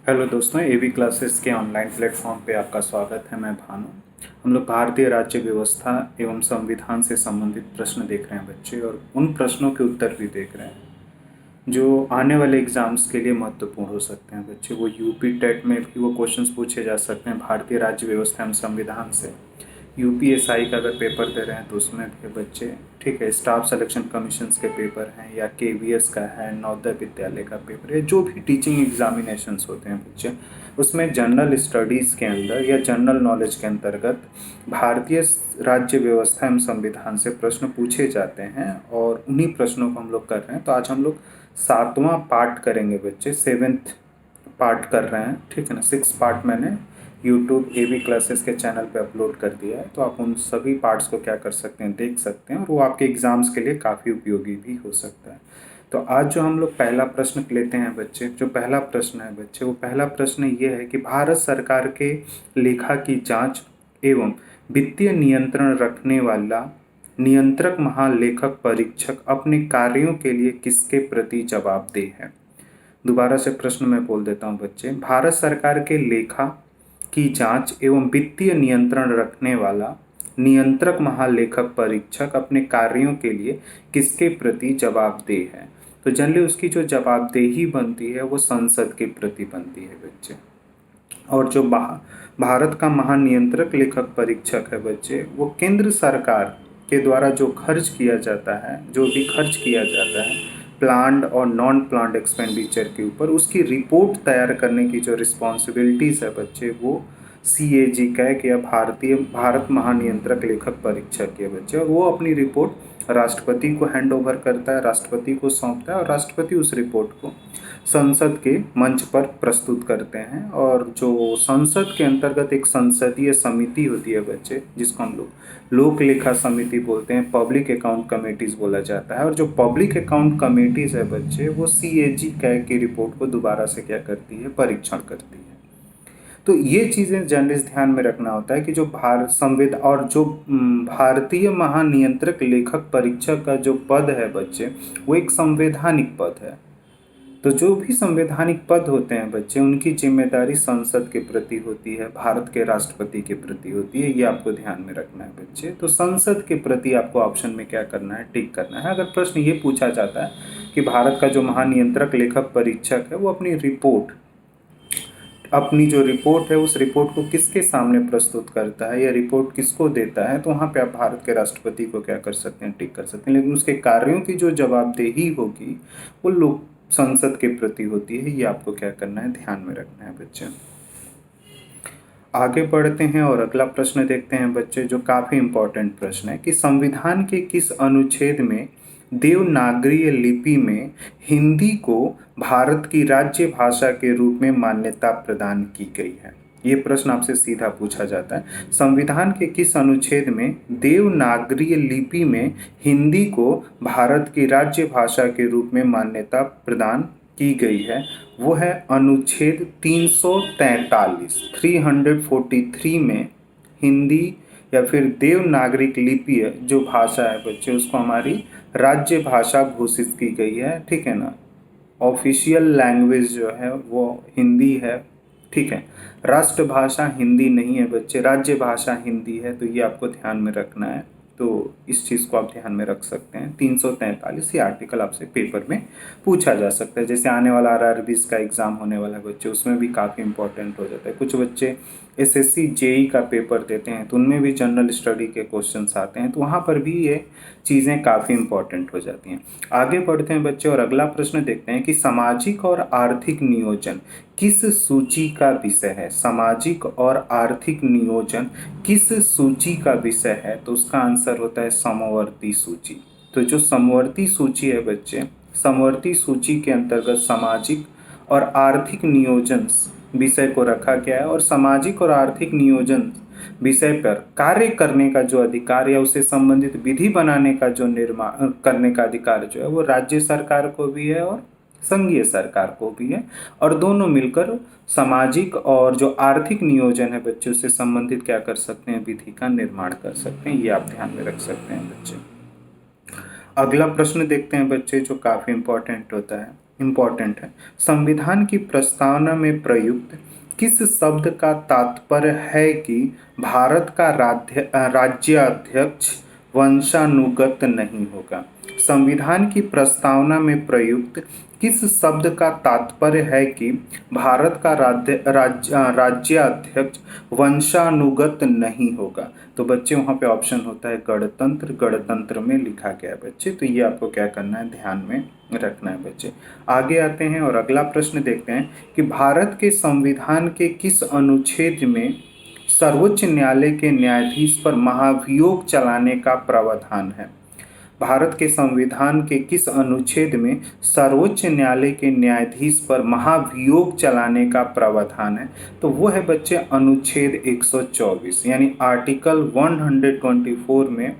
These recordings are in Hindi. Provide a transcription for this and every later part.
हेलो दोस्तों, एवी क्लासेस के ऑनलाइन प्लेटफॉर्म पे आपका स्वागत है। मैं भानु। हम लोग भारतीय राज्य व्यवस्था एवं संविधान से संबंधित प्रश्न देख रहे हैं बच्चे, और उन प्रश्नों के उत्तर भी देख रहे हैं जो आने वाले एग्जाम्स के लिए महत्वपूर्ण हो सकते हैं बच्चे। वो यूपी टेट में भी वो क्वेश्चंस पूछे जा सकते हैं भारतीय राज्य व्यवस्था एवं संविधान से। यूपीएसआई का अगर पेपर दे रहे हैं तो उसमें भी बच्चे, ठीक है, स्टाफ सिलेक्शन कमीशंस के पेपर हैं या केवीएस का है, नवोदय विद्यालय का पेपर है, जो भी टीचिंग एग्जामिनेशंस होते हैं बच्चे, उसमें जनरल स्टडीज़ के अंदर या जनरल नॉलेज के अंतर्गत भारतीय राज्य व्यवस्था एवं संविधान से प्रश्न पूछे जाते हैं, और उन्हीं प्रश्नों को हम लोग कर रहे हैं। तो आज हम लोग 7वां पार्ट करेंगे बच्चे, 7th पार्ट कर रहे हैं, ठीक है ना। 6 पार्ट मैंने यूट्यूब एवी क्लासेस के चैनल पे अपलोड कर दिया है, तो आप उन सभी पार्ट्स को क्या कर सकते हैं, देख सकते हैं, और वो आपके एग्ज़ाम्स के लिए काफ़ी उपयोगी भी हो सकता है। तो आज जो हम लोग पहला प्रश्न लेते हैं बच्चे, जो पहला प्रश्न है बच्चे, वो पहला प्रश्न ये है कि भारत सरकार के लेखा की जांच एवं वित्तीय नियंत्रण रखने वाला नियंत्रक महालेखक परीक्षक अपने कार्यों के लिए किसके प्रति जवाबदेह है। दोबारा से प्रश्न मैं बोल देता हूँ बच्चे। भारत सरकार के लेखा की जांच एवं वित्तीय नियंत्रण रखने वाला नियंत्रक महालेखक परीक्षक अपने कार्यों के लिए किसके प्रति जवाबदेह है। तो जनरली उसकी जो जवाबदेही बनती है वो संसद के प्रति बनती है बच्चे। और जो भारत का महानियंत्रक लेखक परीक्षक है बच्चे, वो केंद्र सरकार के द्वारा जो खर्च किया जाता है, जो भी खर्च किया जाता है प्लान्ड और नॉन प्लान्ड एक्सपेंडिचर के ऊपर, उसकी रिपोर्ट तैयार करने की जो रिस्पॉन्सिबिलिटीज़ है बच्चे, वो CAG कैग या भारत महानियंत्रक लेखक परीक्षक के बच्चे। और वो अपनी रिपोर्ट राष्ट्रपति को हैंड ओवर करता है, राष्ट्रपति को सौंपता है, और राष्ट्रपति उस रिपोर्ट को संसद के मंच पर प्रस्तुत करते हैं। और जो संसद के अंतर्गत एक संसदीय समिति होती है बच्चे, जिसको हम लोग लोक लेखा समिति बोलते हैं, पब्लिक अकाउंट कमेटीज बोला जाता है। और जो पब्लिक अकाउंट कमेटीज है बच्चे, वो CAG कैग की रिपोर्ट को दोबारा से क्या करती है, परीक्षण करती है। तो ये चीज़ें जर्नलिस्ट ध्यान में रखना होता है कि जो भारत संविधान और जो भारतीय महानियंत्रक लेखक परीक्षक का जो पद है बच्चे, वो एक संवैधानिक पद है। तो जो भी संवैधानिक पद होते हैं बच्चे, उनकी जिम्मेदारी संसद के प्रति होती है, भारत के राष्ट्रपति के प्रति होती है। ये आपको ध्यान में रखना है बच्चे। तो संसद के प्रति आपको ऑप्शन में क्या करना है, टिक करना है। अगर प्रश्न ये पूछा जाता है कि भारत का जो महानियंत्रक लेखक परीक्षक है, वो अपनी जो रिपोर्ट है, उस रिपोर्ट को किसके सामने प्रस्तुत करता है या रिपोर्ट किसको देता है, तो वहाँ पे आप भारत के राष्ट्रपति को क्या कर सकते हैं, टिक कर सकते हैं। लेकिन उसके कार्यों की जो जवाबदेही होगी वो लोग संसद के प्रति होती है। ये आपको क्या करना है, ध्यान में रखना है बच्चे। आगे बढ़ते हैं और अगला प्रश्न देखते हैं बच्चे, जो काफ़ी इम्पोर्टेंट प्रश्न है कि संविधान के किस अनुच्छेद में देवनागरी लिपि में हिंदी को भारत की राज्य भाषा के रूप में मान्यता प्रदान की गई है। ये प्रश्न आपसे सीधा पूछा जाता है। संविधान के किस अनुच्छेद में देवनागरी लिपि में हिंदी को भारत की राज्य भाषा के रूप में मान्यता प्रदान की गई है। वो है अनुच्छेद 343, 343 में हिंदी या फिर देवनागरिक लिपि जो भाषा है बच्चे, उसको हमारी राज्य भाषा घोषित की गई है, ठीक है ना। ऑफिशियल लैंग्वेज जो है वो हिंदी है, ठीक है। राष्ट्रभाषा हिंदी नहीं है बच्चे, राज्य भाषा हिंदी है। तो ये आपको ध्यान में रखना है। तो इस चीज़ को आप ध्यान में रख सकते हैं। 343 ये आर्टिकल आपसे पेपर में पूछा जा सकता है। जैसे आने वाला RRBs का एग्ज़ाम होने वाला है बच्चे, उसमें भी काफ़ी इंपॉर्टेंट हो जाता है। कुछ बच्चे SSC JEE का पेपर देते हैं, तो उनमें भी जनरल स्टडी के क्वेश्चंस आते हैं, तो वहाँ पर भी ये चीज़ें काफ़ी इंपॉर्टेंट हो जाती हैं। आगे बढ़ते हैं बच्चे और अगला प्रश्न देखते हैं कि सामाजिक और आर्थिक नियोजन किस सूची का विषय है। सामाजिक और आर्थिक नियोजन किस सूची का विषय है, तो उसका आंसर होता है समवर्ती सूची। तो जो समवर्ती सूची है बच्चे, समवर्ती सूची के अंतर्गत सामाजिक और आर्थिक नियोजन विषय को रखा गया है। और सामाजिक और आर्थिक नियोजन विषय पर कार्य करने का जो अधिकार या उससे संबंधित विधि बनाने का जो निर्माण करने का अधिकार जो है, वो राज्य सरकार को भी है और संघीय सरकार को भी है। और दोनों मिलकर सामाजिक और जो आर्थिक नियोजन है बच्चों से संबंधित क्या कर सकते हैं, विधि का निर्माण कर सकते हैं। ये आप ध्यान में रख सकते हैं बच्चे। अगला प्रश्न देखते हैं बच्चे, जो काफ़ी इंपॉर्टेंट होता है। इम्पोर्टेंट है। संविधान की प्रस्तावना में प्रयुक्त किस शब्द का तात्पर्य है कि भारत का राज्याध्यक्ष वंशानुगत नहीं होगा? संविधान की प्रस्तावना में प्रयुक्त किस शब्द का तात्पर्य है कि भारत का राज्याध्यक्ष वंशानुगत नहीं होगा? तो बच्चे वहाँ पे ऑप्शन होता है गणतंत्र, गणतंत्र में लिखा गया है बच्चे। तो ये आपको क्या करना है, ध्यान में रखना है बच्चे। आगे आते हैं और अगला प्रश्न देखते हैं कि भारत के संविधान के किस अनुच्छेद में सर्वोच्च न्यायालय के न्यायाधीश पर महाभियोग चलाने का प्रावधान है? भारत के संविधान के किस अनुच्छेद में सर्वोच्च न्यायालय के न्यायाधीश पर महाभियोग चलाने का प्रावधान है? तो वो है बच्चे अनुच्छेद 124, यानी आर्टिकल 124 में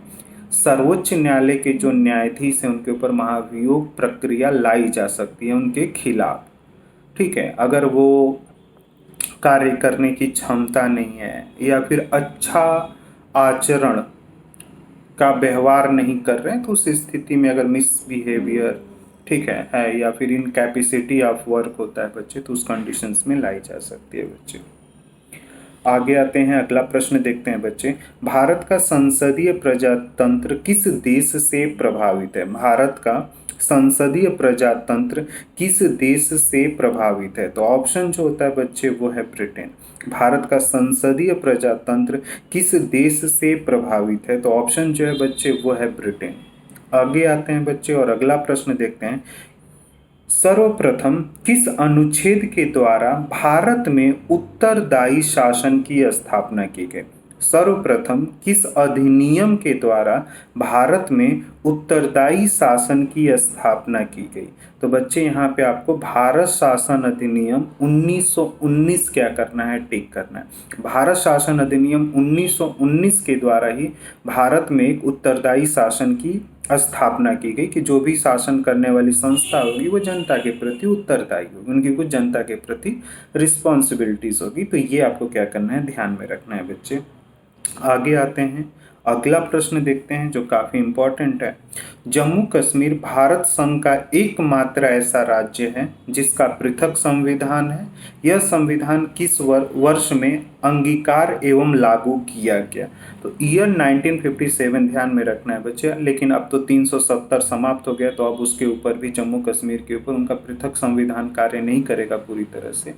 सर्वोच्च न्यायालय के जो न्यायाधीश हैं उनके ऊपर महाभियोग प्रक्रिया लाई जा सकती है उनके खिलाफ। ठीक है, अगर वो कार्य करने की क्षमता नहीं है या फिर अच्छा आचरण का व्यवहार नहीं कर रहे हैं, तो उस स्थिति में अगर मिसबिहेवियर ठीक है या फिर इनकैपेसिटी ऑफ वर्क होता है बच्चे, तो उस कंडीशंस में लाई जा सकती है बच्चे। आगे आते हैं, अगला प्रश्न देखते हैं बच्चे। भारत का संसदीय प्रजातंत्र किस देश से प्रभावित है? भारत का संसदीय प्रजातंत्र किस देश से प्रभावित है? तो ऑप्शन जो होता है बच्चे वो है ब्रिटेन। भारत का संसदीय प्रजातंत्र किस देश से प्रभावित है? तो ऑप्शन जो है बच्चे वो है ब्रिटेन। आगे आते हैं बच्चे और अगला प्रश्न देखते हैं। सर्वप्रथम किस अनुच्छेद के द्वारा भारत में उत्तरदायी शासन की स्थापना की गई? सर्वप्रथम किस अधिनियम के द्वारा भारत में उत्तरदायी शासन की स्थापना की गई? तो बच्चे यहाँ पे आपको भारत शासन अधिनियम 1919 क्या करना है, टिक करना है। भारत शासन अधिनियम 1919 के द्वारा ही भारत में एक उत्तरदायी शासन की स्थापना की गई कि जो भी शासन करने वाली संस्था होगी वो जनता के प्रति उत्तरदायी होगी, उनकी कुछ जनता के प्रति रिस्पॉन्सिबिलिटीज होगी। तो ये आपको क्या करना है, ध्यान में रखना है बच्चे। आगे आते हैं, अगला प्रश्न देखते हैं जो काफी इंपॉर्टेंट है। जम्मू कश्मीर भारत संघ का एकमात्र ऐसा राज्य है जिसका पृथक संविधान है। यह संविधान किस वर्ष में अंगीकार एवं लागू किया गया? तो ईयर 1957 ध्यान में रखना है बच्चे। लेकिन अब तो 370 समाप्त हो गया, तो अब उसके ऊपर भी जम्मू कश्मीर के ऊपर उनका पृथक संविधान कार्य नहीं करेगा पूरी तरह से।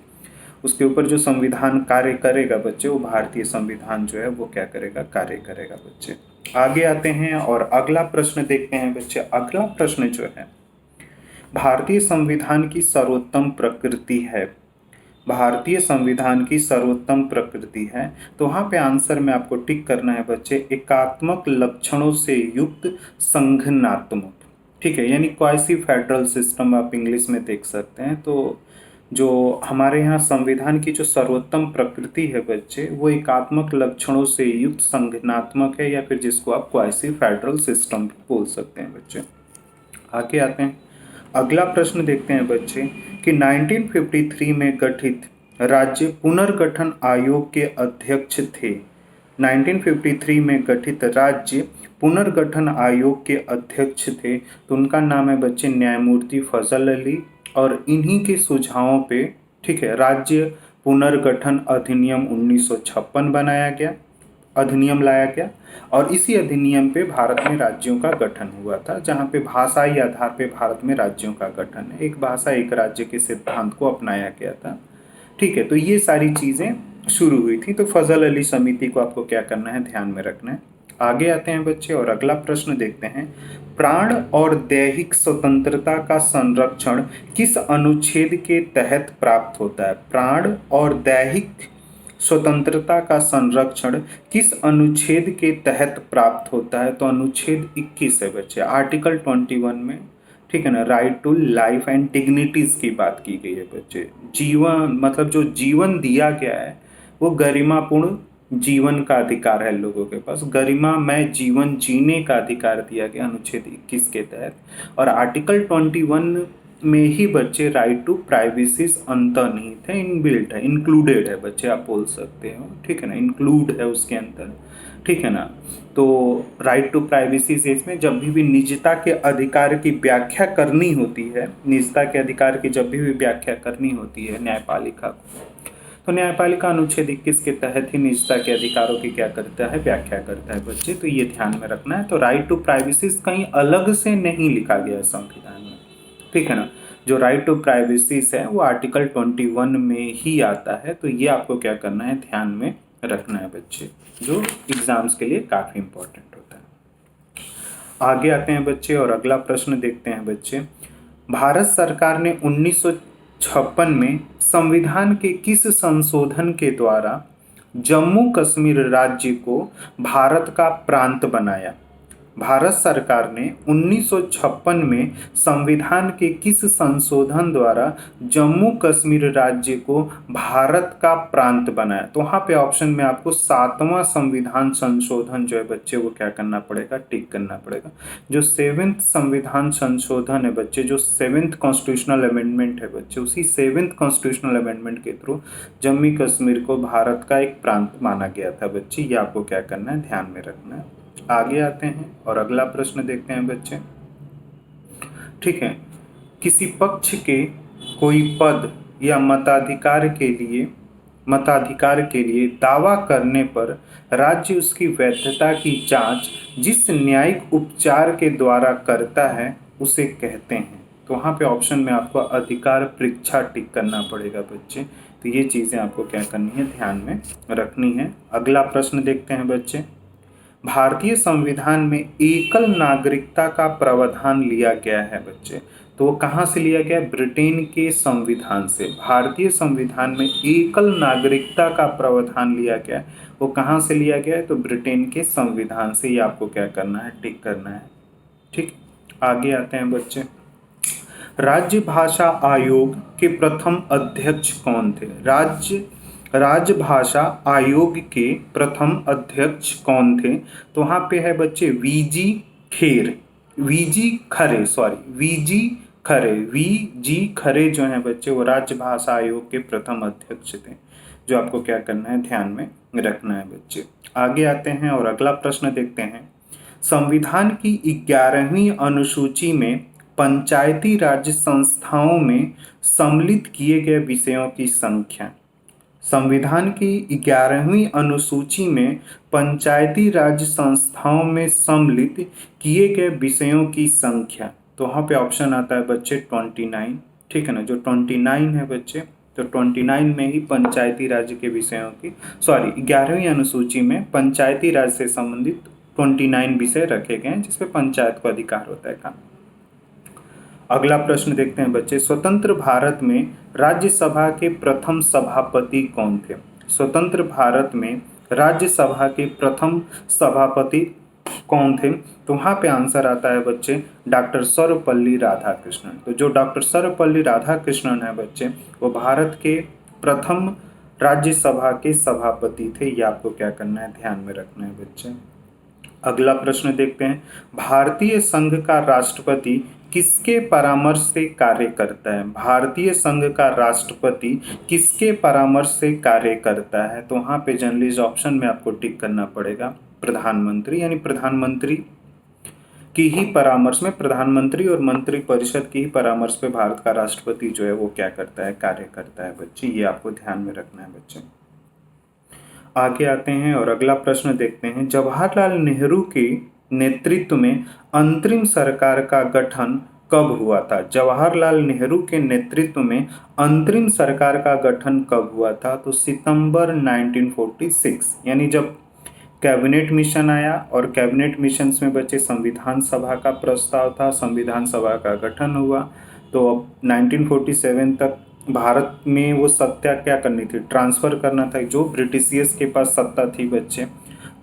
उसके ऊपर जो संविधान कार्य करेगा बच्चे, वो भारतीय संविधान जो है वो क्या करेगा, कार्य करेगा बच्चे। आगे आते हैं और अगला प्रश्न देखते हैं बच्चे। अगला प्रश्न जो है, भारतीय संविधान की सर्वोत्तम प्रकृति है। भारतीय संविधान की सर्वोत्तम प्रकृति है, तो वहाँ पे आंसर में आपको टिक करना है बच्चे, एकात्मक लक्षणों से युक्त संघनात्मक। ठीक है, यानी क्वासी फेडरल सिस्टम आप इंग्लिश में देख सकते हैं। तो जो हमारे यहाँ संविधान की जो सर्वोत्तम प्रकृति है बच्चे, वो एकात्मक लक्षणों से युक्त संघनात्मक है, या फिर जिसको आप क्वासी फेडरल सिस्टम बोल सकते हैं बच्चे। आगे आते हैं, अगला प्रश्न देखते हैं बच्चे कि 1953 में गठित राज्य पुनर्गठन आयोग के अध्यक्ष थे। 1953 में गठित राज्य पुनर्गठन आयोग के अध्यक्ष थे, तो उनका नाम है बच्चे न्यायमूर्ति फजल अली। और इन्हीं के सुझावों पे ठीक है राज्य पुनर्गठन अधिनियम 1956 बनाया गया, अधिनियम लाया गया। और इसी अधिनियम पे भारत में राज्यों का गठन हुआ था, जहाँ पे भाषाई आधार पे भारत में राज्यों का गठन है, एक भाषा एक राज्य के सिद्धांत को अपनाया गया था। ठीक है, तो ये सारी चीज़ें शुरू हुई थी। तो फजल अली समिति को आपको क्या करना है, ध्यान में रखना है। आगे आते हैं बच्चे और अगला प्रश्न देखते हैं। प्राण और दैहिक स्वतंत्रता का संरक्षण किस अनुच्छेद के तहत प्राप्त होता है? प्राण और दैहिक स्वतंत्रता का संरक्षण किस अनुच्छेद के तहत प्राप्त होता है? तो अनुच्छेद 21 है बच्चे, आर्टिकल 21 में। ठीक है ना, right to life and dignities की बात की गई है बच्चे। जीवन मतलब जो जीवन दिया गया है वो गरिमापूर्ण जीवन का अधिकार है लोगों के पास, गरिमामय जीवन जीने का अधिकार दिया गया अनुच्छेद 21 के तहत। और आर्टिकल 21 में ही बच्चे राइट टू प्राइवेसी अंतर्निहित है, इनबिल्ट है, इंक्लूडेड है बच्चे, आप बोल सकते हो, ठीक है ना, इंक्लूड है उसके अंदर, ठीक है ना। तो राइट टू प्राइवेसी से इसमें जब भी निजता के अधिकार की व्याख्या करनी होती है, निजता के अधिकार की जब भी व्याख्या करनी होती है न्यायपालिका को, तो न्यायपालिका अनुच्छेद 21 के तहत ही निजता के अधिकारों की क्या करता है, व्याख्या करता है बच्चे। तो ये ध्यान में रखना है। तो राइट टू प्राइवेसी कहीं अलग से नहीं लिखा गया है संविधान में, ठीक है ना। जो राइट टू प्राइवेसी है वो आर्टिकल 21 में ही आता है। तो ये आपको क्या करना है, ध्यान में रखना है बच्चे, जो एग्जाम्स के लिए काफ़ी इंपॉर्टेंट होता है। आगे आते हैं बच्चे और अगला प्रश्न देखते हैं बच्चे। भारत सरकार ने 1956 में संविधान के किस संशोधन के द्वारा जम्मू कश्मीर राज्य को भारत का प्रांत बनाया? भारत सरकार ने 1956 में संविधान के किस संशोधन द्वारा जम्मू कश्मीर राज्य को भारत का प्रांत बनाया? तो वहाँ पे ऑप्शन में आपको 7वां संविधान संशोधन जो है बच्चे वो क्या करना पड़ेगा, टिक करना पड़ेगा। जो 7th संविधान संशोधन है बच्चे, जो 7th कॉन्स्टिट्यूशनल अमेंडमेंट है बच्चे, उसी 7th कॉन्स्टिट्यूशनल अमेंडमेंट के थ्रू जम्मू कश्मीर को भारत का एक प्रांत माना गया था बच्चे। ये आपको क्या करना है, ध्यान में रखना है। आगे आते हैं और अगला प्रश्न देखते हैं बच्चे, ठीक है। किसी पक्ष के कोई पद या मताधिकार के लिए दावा करने पर राज्य उसकी वैधता की जांच जिस न्यायिक उपचार के द्वारा करता है उसे कहते हैं। तो वहाँ पे ऑप्शन में आपको अधिकार परीक्षा टिक करना पड़ेगा बच्चे। तो ये चीज़ें आपको क्या करनी है, ध्यान में रखनी है। अगला प्रश्न देखते हैं बच्चे। भारतीय संविधान में एकल नागरिकता का प्रावधान लिया गया है बच्चे। तो वो कहाँ से लिया गया? ब्रिटेन के संविधान से। भारतीय संविधान में एकल नागरिकता का प्रावधान लिया गया है, वो कहाँ से लिया गया है? तो ब्रिटेन के संविधान से। ये आपको क्या करना है, टिक करना है, ठीक। आगे आते हैं बच्चे। राज्य भाषा आयोग के प्रथम अध्यक्ष कौन थे? राजभाषा आयोग के प्रथम अध्यक्ष कौन थे? तो वहाँ पे है बच्चे वीजी खरे जो हैं बच्चे वो राजभाषा आयोग के प्रथम अध्यक्ष थे, जो आपको क्या करना है, ध्यान में रखना है बच्चे। आगे आते हैं और अगला प्रश्न देखते हैं। संविधान की 11वीं अनुसूची में पंचायती राज संस्थाओं में सम्मिलित किए गए विषयों की संख्या। संविधान की 11वीं अनुसूची में पंचायती राज संस्थाओं में सम्मिलित किए गए विषयों की संख्या। तो वहाँ पे ऑप्शन आता है बच्चे 29, ठीक है ना। जो 29 है बच्चे, तो 29 में ही पंचायती राज के विषयों की 11वीं अनुसूची में पंचायती राज से संबंधित 29 विषय रखे गए हैं जिसपे पंचायत को अधिकार होता है काम। अगला प्रश्न देखते हैं बच्चे। स्वतंत्र भारत में राज्यसभा के प्रथम सभापति कौन थे? स्वतंत्र भारत में राज्यसभा के प्रथम सभापति कौन थे? तो वहाँ पे आंसर आता है बच्चे डॉक्टर सर्वपल्ली राधाकृष्णन। तो जो डॉक्टर सर्वपल्ली राधाकृष्णन है बच्चे, वो भारत के प्रथम राज्यसभा के सभापति थे। ये आपको क्या करना है, ध्यान में रखना है बच्चे। अगला प्रश्न देखते हैं। भारतीय संघ का राष्ट्रपति किसके परामर्श से कार्य करता है? भारतीय संघ का राष्ट्रपति किसके परामर्श से कार्य करता है? तो वहाँ पे जनरली ऑप्शन में आपको टिक करना पड़ेगा प्रधानमंत्री, यानी प्रधानमंत्री की ही परामर्श में, प्रधानमंत्री और मंत्री परिषद की ही परामर्श पे भारत का राष्ट्रपति जो है वो क्या करता है, कार्य करता है बच्चे। ये आपको ध्यान में रखना है बच्चे। आगे आते हैं और अगला प्रश्न देखते हैं। जवाहरलाल नेहरू के नेतृत्व में अंतरिम सरकार का गठन कब हुआ था? जवाहरलाल नेहरू के नेतृत्व में अंतरिम सरकार का गठन कब हुआ था? तो सितंबर 1946, यानी जब कैबिनेट मिशन आया और कैबिनेट मिशन में बच्चे संविधान सभा का प्रस्ताव था, संविधान सभा का गठन हुआ। तो अब 1947 तक भारत में वो सत्ता क्या करनी थी, ट्रांसफ़र करना था, जो ब्रिटिशियर्स के पास सत्ता थी बच्चे।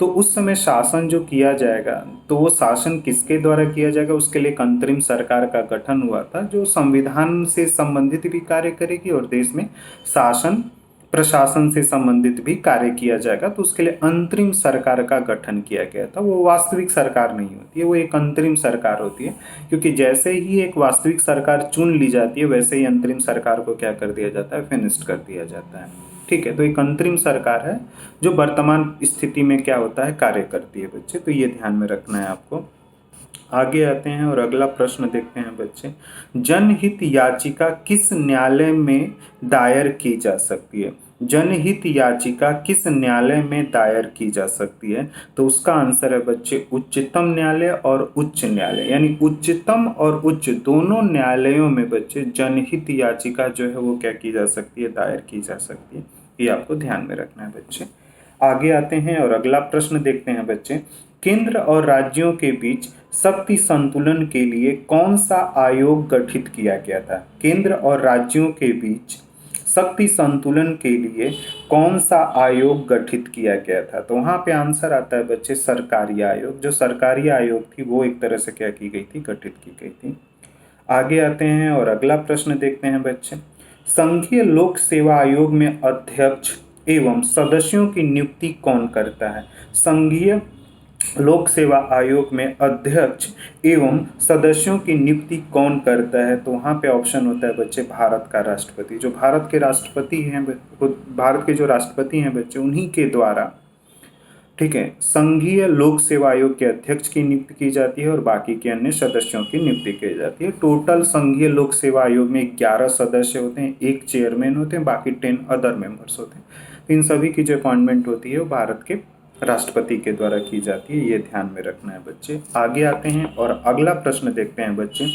तो उस समय शासन जो किया जाएगा, तो वो शासन किसके द्वारा किया जाएगा, उसके लिए एक अंतरिम सरकार का गठन हुआ था जो संविधान से संबंधित भी कार्य करेगी और देश में शासन प्रशासन से संबंधित भी कार्य किया जाएगा, तो उसके लिए अंतरिम सरकार का गठन किया गया था। वो वास्तविक सरकार नहीं होती है, वो एक अंतरिम सरकार होती है, क्योंकि जैसे ही एक वास्तविक सरकार चुन ली जाती है वैसे ही अंतरिम सरकार को क्या कर दिया जाता है, फिनिश्ड कर दिया जाता है। ठीक है, तो एक अंतरिम सरकार है जो वर्तमान स्थिति में क्या होता है, कार्य करती है बच्चे, तो ये ध्यान में रखना है आपको। आगे आते हैं और अगला प्रश्न देखते हैं बच्चे। जनहित याचिका किस न्यायालय में दायर की जा सकती है? जनहित याचिका किस न्यायालय में दायर की जा सकती है? तो उसका आंसर है बच्चे उच्चतम न्यायालय और उच्च न्यायालय, यानी उच्चतम और उच्च दोनों न्यायालयों में बच्चे जनहित याचिका जो है वो क्या की जा सकती है, दायर की जा सकती है। ये आपको ध्यान में रखना है बच्चे। आगे आते हैं और अगला प्रश्न देखते हैं बच्चे। केंद्र और राज्यों के बीच शक्ति संतुलन के लिए कौन सा आयोग गठित किया गया था? केंद्र और राज्यों के बीच शक्ति संतुलन के लिए कौन सा आयोग गठित किया गया था? तो वहां पे आंसर आता है बच्चे सरकारी आयोग। जो सरकारी आयोग थी वो एक तरह से क्या की गई थी, गठित की गई थी। आगे आते हैं और अगला प्रश्न देखते हैं बच्चे। संघीय लोक सेवा आयोग में अध्यक्ष एवं सदस्यों की नियुक्ति कौन करता है? संघीय लोक सेवा आयोग में अध्यक्ष एवं सदस्यों की नियुक्ति कौन करता है? तो वहाँ पे ऑप्शन होता है बच्चे भारत का राष्ट्रपति। जो भारत के राष्ट्रपति हैं, भारत के जो राष्ट्रपति हैं बच्चे, उन्हीं के द्वारा, ठीक है, संघीय लोक सेवा आयोग के अध्यक्ष की नियुक्ति की जाती है और बाकी के अन्य सदस्यों की नियुक्ति की जाती है। टोटल संघीय लोक सेवा आयोग में 11 सदस्य होते हैं, एक चेयरमैन होते हैं, बाकी 10 अदर मेंबर्स होते हैं। तो इन सभी की जो अपॉइंटमेंट होती है वो भारत के राष्ट्रपति के द्वारा की जाती है। ये ध्यान में रखना है बच्चे। आगे आते हैं और अगला प्रश्न देखते हैं बच्चे।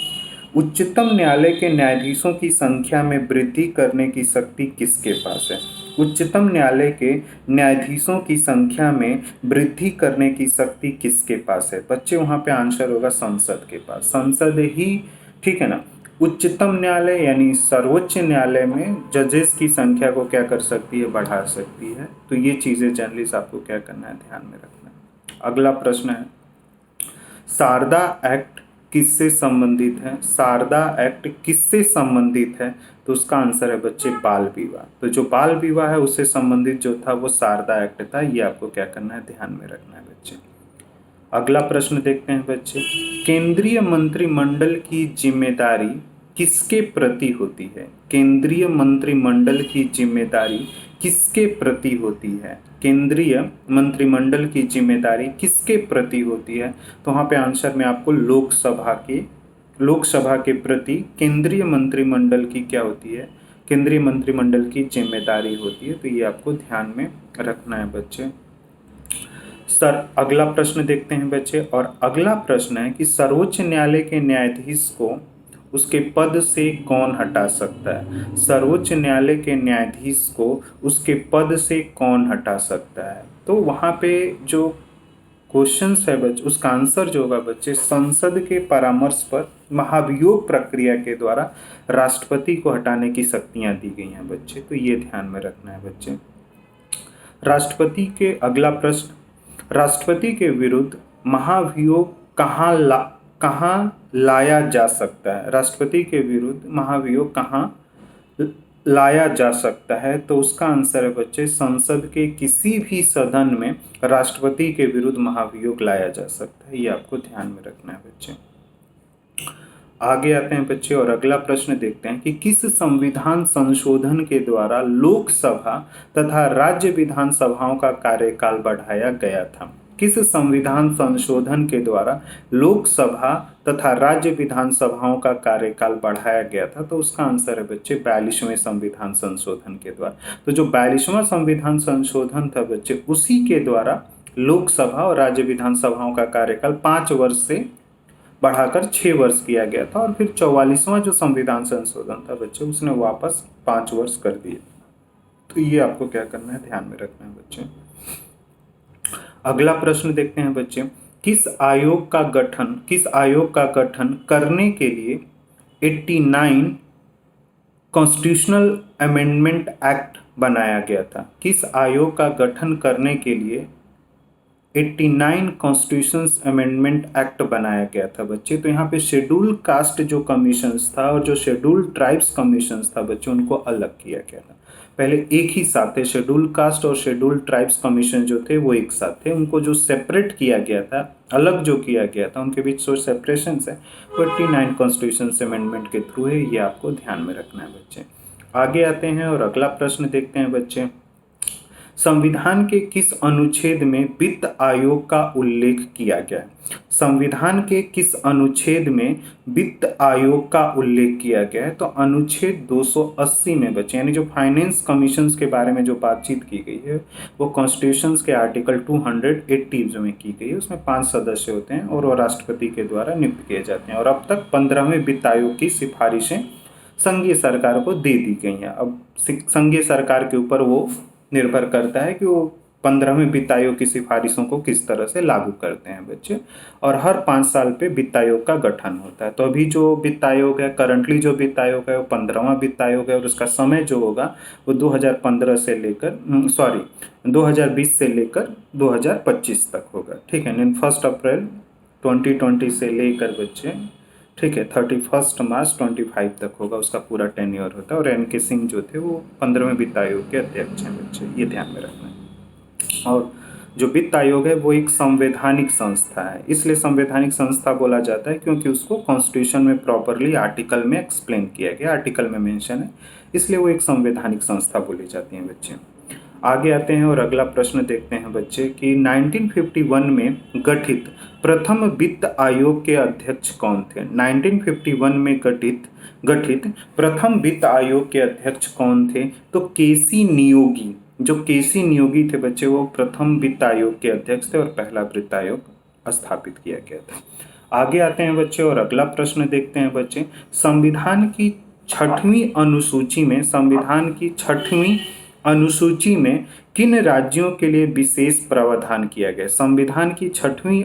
उच्चतम न्यायालय के न्यायाधीशों की संख्या में वृद्धि करने की शक्ति किसके पास है? उच्चतम न्यायालय के न्यायाधीशों की संख्या में वृद्धि करने की शक्ति किसके पास है? बच्चे वहां पे आंसर होगा संसद के पास। संसद ही, ठीक है ना, उच्चतम न्यायालय यानी सर्वोच्च न्यायालय में जजेस की संख्या को क्या कर सकती है, बढ़ा सकती है। तो ये चीजें जर्नलिस्ट आपको क्या करना है, ध्यान में रखना है। अगला प्रश्न है, शारदा एक्ट किससे संबंधित है? शारदा एक्ट किससे संबंधित है? तो उसका आंसर है बच्चे बाल विवाह। तो जो बाल विवाह है उससे संबंधित जो था वो शारदा एक्ट था। ये आपको क्या करना है, ध्यान में रखना है बच्चे। अगला प्रश्न देखते हैं बच्चे। केंद्रीय मंत्रिमंडल की जिम्मेदारी किसके प्रति होती है? केंद्रीय मंत्रिमंडल की जिम्मेदारी किसके प्रति होती है? केंद्रीय मंत्रिमंडल की जिम्मेदारी किसके प्रति होती है? तो वहाँ पे आंसर में आपको लोकसभा के प्रति केंद्रीय मंत्रिमंडल की क्या होती है, केंद्रीय मंत्रिमंडल की जिम्मेदारी होती है। तो ये आपको ध्यान में रखना है बच्चे। सर अगला प्रश्न देखते हैं बच्चे और अगला प्रश्न है कि सर्वोच्च न्यायालय के न्यायाधीश को उसके पद से कौन हटा सकता है? सर्वोच्च न्यायालय के न्यायाधीश को उसके पद से कौन हटा सकता है? तो वहाँ पे जो क्वेश्चंस है बच्चे, उसका आंसर जो होगा बच्चे, संसद के परामर्श पर महाभियोग प्रक्रिया के द्वारा राष्ट्रपति को हटाने की शक्तियां दी गई हैं बच्चे। तो ये ध्यान में रखना है बच्चे। राष्ट्रपति के अगला प्रश्न, राष्ट्रपति के विरुद्ध महाभियोग कहाँ लाया जा सकता है? राष्ट्रपति के विरुद्ध महाभियोग कहाँ लाया जा सकता है? तो उसका आंसर है बच्चे संसद के किसी भी सदन में राष्ट्रपति के विरुद्ध महाभियोग लाया जा सकता है। ये आपको ध्यान में रखना है बच्चे। आगे आते हैं बच्चे और अगला प्रश्न देखते हैं कि किस संविधान संशोधन के द्वारा लोकसभा तथा राज्य विधानसभाओं का कार्यकाल बढ़ाया गया था? किस संविधान संशोधन के द्वारा लोकसभा तथा राज्य विधानसभाओं का कार्यकाल बढ़ाया गया था? तो उसका आंसर है बच्चे 42वें संविधान संशोधन के द्वारा। तो जो 42वां संविधान संशोधन था बच्चे, उसी के द्वारा लोकसभा और राज्य विधानसभाओं का कार्यकाल 5 वर्ष से बढ़ाकर 6 वर्ष किया गया था। और फिर 44वां जो संविधान संशोधन था बच्चे, उसने वापस 5 वर्ष कर दिए। तो ये आपको क्या करना है, ध्यान में रखना है बच्चे। अगला प्रश्न देखते हैं बच्चे। किस आयोग का गठन करने के लिए 89 कॉन्स्टिट्यूशनल अमेंडमेंट एक्ट बनाया गया था? किस आयोग का गठन करने के लिए 89 कॉन्स्टिट्यूशन अमेंडमेंट एक्ट बनाया गया था बच्चे? तो यहाँ पे शेड्यूल कास्ट जो कमीशंस था और जो शेड्यूल ट्राइब्स कमीशंस था बच्चे, उनको अलग किया गया था। पहले एक ही साथ थे, शेड्यूल कास्ट और शेड्यूल ट्राइब्स कमीशन जो थे वो एक साथ थे। उनको जो सेपरेट किया गया था, अलग जो किया गया था, उनके बीच जो सेपरेशन है वो 89 कॉन्स्टिट्यूशन अमेंडमेंट के थ्रू है। ये आपको ध्यान में रखना है बच्चे। आगे आते हैं और अगला प्रश्न देखते हैं बच्चे। संविधान के किस अनुच्छेद में वित्त आयोग का उल्लेख किया गया है? संविधान के किस अनुच्छेद में वित्त आयोग का उल्लेख किया गया है? तो अनुच्छेद 280 में बच्चे, यानी जो फाइनेंस कमीशन के बारे में जो बातचीत की गई है वो कॉन्स्टिट्यूशन के आर्टिकल 280 में की गई है। उसमें 5 सदस्य होते हैं और वो राष्ट्रपति के द्वारा नियुक्त किए जाते हैं। और अब तक 15वें वित्त आयोग की सिफारिशें संघीय सरकार को दे दी गई हैं। अब संघीय सरकार के ऊपर वो निर्भर करता है कि वो 15वें वित्त आयोग की सिफारिशों को किस तरह से लागू करते हैं बच्चे। और हर 5 साल पे वित्त आयोग का गठन होता है। तो अभी जो वित्त आयोग है, करंटली जो वित्त आयोग है वो 15वां वित्त आयोग है और उसका समय जो होगा वो 2015 से लेकर 2020 से लेकर 2025 तक होगा। ठीक है, 1 अप्रैल 2020 से लेकर बच्चे, ठीक है, 31 मार्च 25 तक होगा, उसका पूरा टेन्योर होता है। और एन के सिंह जो थे वो 15वें वित्त आयोग के अध्यक्ष हैं बच्चे, ये ध्यान में रखना है। और जो वित्त आयोग है वो एक संवैधानिक संस्था है। इसलिए संवैधानिक संस्था बोला जाता है क्योंकि उसको कॉन्स्टिट्यूशन में प्रॉपरली आर्टिकल में एक्सप्लेन किया गया, आर्टिकल में मेंशन है, इसलिए वो एक संवैधानिक संस्था बोली जाती है बच्चे। आगे आते हैं और अगला प्रश्न देखते हैं बच्चे कि 1951 में गठित प्रथम वित्त आयोग के अध्यक्ष कौन थे? 1951 में गठित प्रथम वित्त आयोग के अध्यक्ष कौन थे? तो केसी नियोगी, जो केसी नियोगी थे बच्चे, वो प्रथम वित्त आयोग के अध्यक्ष थे और पहला वित्त आयोग स्थापित किया गया था। आगे आते हैं बच्चे और अगला प्रश्न देखते हैं बच्चे। संविधान की 6वीं अनुसूची में किन राज्यों के लिए विशेष प्रावधान किया गया? संविधान की छठवीं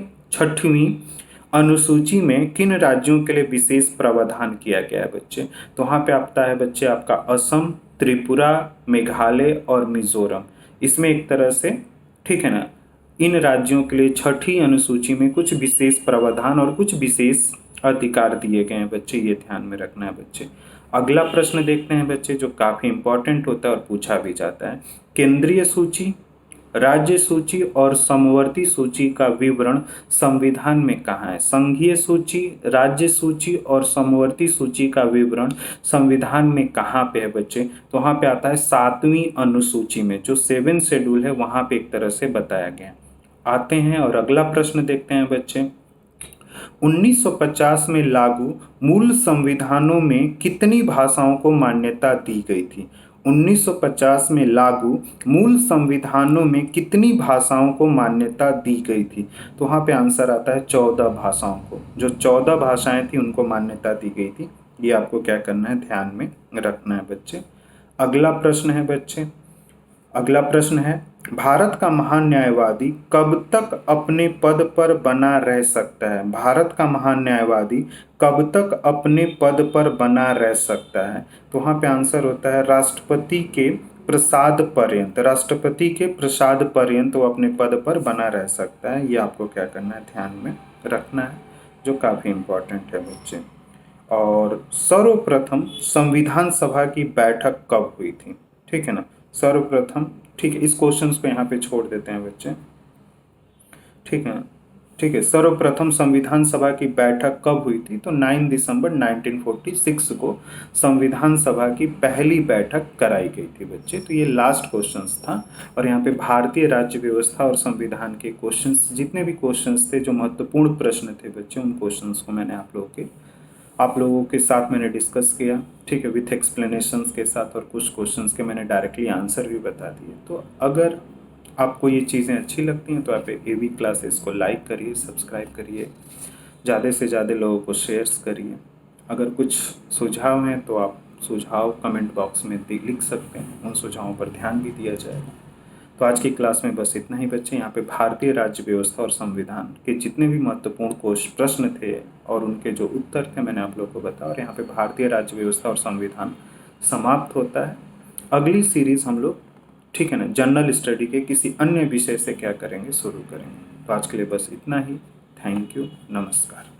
अनुसूची में किन राज्यों के लिए विशेष प्रावधान किया गया है बच्चे? तो वहाँ पे आता है बच्चे आपका असम, त्रिपुरा, मेघालय और मिजोरम। इसमें एक तरह से, ठीक है ना, इन राज्यों के लिए 6ठी अनुसूची में कुछ विशेष प्रावधान और कुछ विशेष अधिकार दिए गए हैं बच्चे, ये ध्यान में रखना है बच्चे। अगला प्रश्न देखते हैं बच्चे जो काफ़ी इंपॉर्टेंट होता है और पूछा भी जाता है। केंद्रीय सूची, राज्य सूची और समवर्ती सूची का विवरण संविधान में कहाँ है? संघीय सूची, राज्य सूची और समवर्ती सूची का विवरण संविधान में कहाँ पे है बच्चे? तो वहाँ पे आता है 7वीं अनुसूची में, जो 7 शेड्यूल है वहाँ पे एक तरह से बताया गया। आते हैं और अगला प्रश्न देखते हैं बच्चे। 1950 में लागू मूल संविधानों में कितनी भाषाओं को मान्यता दी गई थी? 1950 में लागू मूल संविधानों में कितनी भाषाओं को मान्यता दी गई थी? तो वहाँ पे आंसर आता है 14 भाषाओं को। जो 14 भाषाएं थी उनको मान्यता दी गई थी। ये आपको क्या करना है, ध्यान में रखना है बच्चे। अगला प्रश्न है बच्चे, अगला प्रश्न है भारत का महान न्यायवादी कब तक अपने पद पर बना रह सकता है? भारत का महान न्यायवादी कब तक अपने पद पर बना रह सकता है? तो वहाँ पे आंसर होता है राष्ट्रपति के प्रसाद पर्यंत। राष्ट्रपति के प्रसाद पर्यंत वो अपने पद पर बना रह सकता है। ये आपको क्या करना है, ध्यान में रखना है, जो काफ़ी इम्पोर्टेंट है बच्चे। और सर्वप्रथम संविधान सभा की बैठक कब हुई थी? ठीक है ना, सर्वप्रथम, ठीक है, इस क्वेश्चंस को यहाँ पे छोड़ देते हैं बच्चे। ठीक है, ठीक है, सर्वप्रथम संविधान सभा की बैठक कब हुई थी? तो 9 दिसंबर 1946 को संविधान सभा की पहली बैठक कराई गई थी बच्चे। तो ये लास्ट क्वेश्चंस था और यहाँ पे भारतीय राज्य व्यवस्था और संविधान के क्वेश्चंस, जितने भी क्वेश्चंस थे जो महत्वपूर्ण प्रश्न थे बच्चे, उन क्वेश्चंस को मैंने आप लोगों के साथ मैंने डिस्कस किया। ठीक है, विथ एक्सप्लेनेशंस के साथ, और कुछ क्वेश्चंस के मैंने डायरेक्टली आंसर भी बता दिए। तो अगर आपको ये चीज़ें अच्छी लगती हैं तो आप एवी क्लासेस को लाइक करिए, सब्सक्राइब करिए, ज़्यादा से ज़्यादा लोगों को शेयर्स करिए। अगर कुछ सुझाव हैं तो आप सुझाव कमेंट बॉक्स में लिख सकते हैं, उन सुझावों पर ध्यान भी दिया जाएगा। तो आज की क्लास में बस इतना ही बच्चे। यहाँ पे भारतीय राज्य व्यवस्था और संविधान के जितने भी महत्वपूर्ण प्रश्न थे और उनके जो उत्तर थे मैंने आप लोगों को बताया, और यहाँ पे भारतीय राज्य व्यवस्था और संविधान समाप्त होता है। अगली सीरीज हम लोग, ठीक है ना, जनरल स्टडी के किसी अन्य विषय से क्या करेंगे, शुरू करेंगे। तो आज के लिए बस इतना ही। थैंक यू, नमस्कार।